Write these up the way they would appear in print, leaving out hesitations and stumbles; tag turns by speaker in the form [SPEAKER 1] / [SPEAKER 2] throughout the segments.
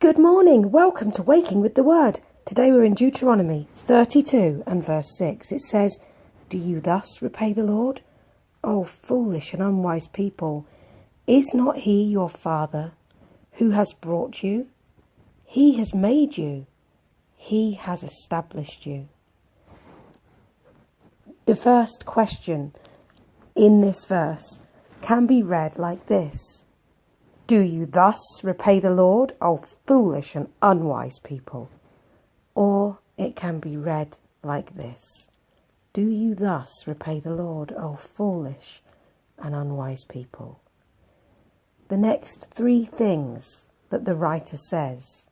[SPEAKER 1] Good morning, welcome to Waking with the Word. Today we're in Deuteronomy 32 and verse 6. It says, "Do you thus repay the Lord? O foolish and unwise people, is not he your father who has brought you? He has made you. He has established you." The first question in this verse can be read like this: "Do you thus repay the Lord, O foolish and unwise people?" Or it can be read like this: "Do you thus repay the Lord, O foolish and unwise people?" The next three things that the writer says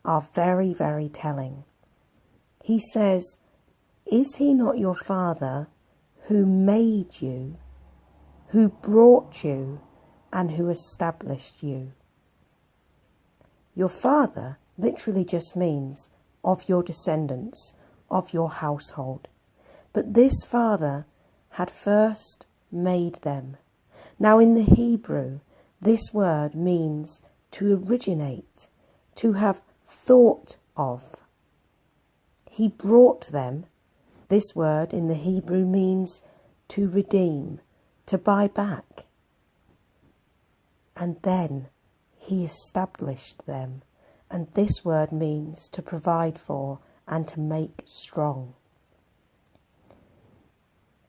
[SPEAKER 1] are very, very telling. He says, "Is he not your father who made you, who brought you, and who established you?" Your father literally just means of your descendants, of your household. But this father had first made them. Now in the Hebrew, this word means to originate, to have thought of. He brought them. This word in the Hebrew means to redeem, to buy back. And then he established them. And this word means to provide for and to make strong.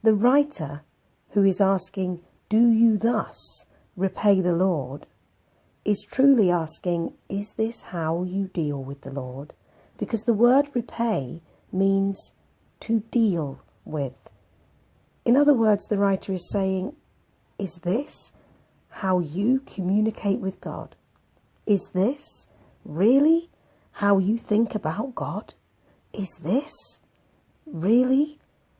[SPEAKER 1] The writer who is asking, "Do you thus repay the Lord?" is truly asking, is this how you deal with the Lord? Because the word repay means to deal with. In other words, the writer is saying, is this how you communicate with God? Is this really how you think about God? Is this really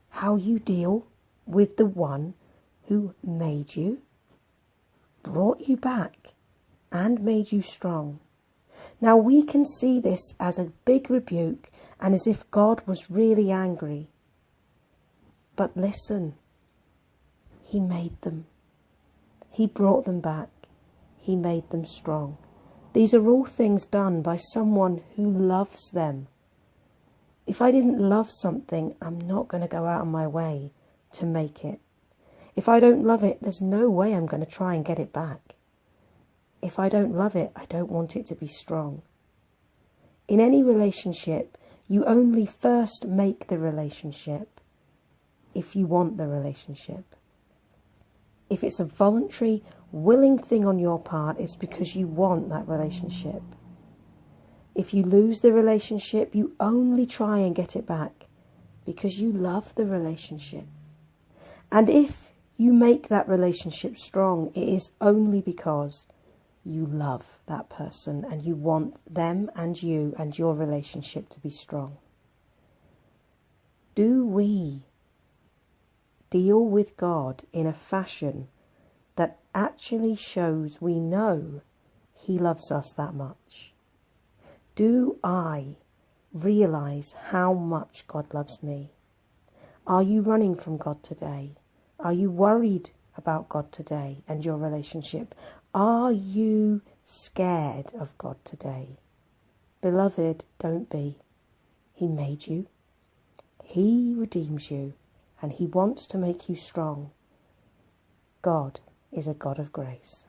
[SPEAKER 1] how you deal with the one who made you, brought you back, and made you strong? Now we can see this as a big rebuke and as if God was really angry. But listen, he made them. He brought them back. He made them strong. These are all things done by someone who loves them. If I didn't love something, I'm not going to go out of my way to make it. If I don't love it, there's no way I'm going to try and get it back. If I don't love it, I don't want it to be strong. In any relationship, you only first make the relationship if you want the relationship. If it's a voluntary, willing thing on your part, it's because you want that relationship. If you lose the relationship, you only try and get it back because you love the relationship. And if you make that relationship strong, it is only because you love that person and you want them and you and your relationship to be strong. Do we deal with God in a fashion that actually shows we know he loves us that much? Do I realise how much God loves me? Are you running from God today? Are you worried about God today and your relationship? Are you scared of God today? Beloved, don't be. He made you. He redeems you. And he wants to make you strong. God is a God of grace.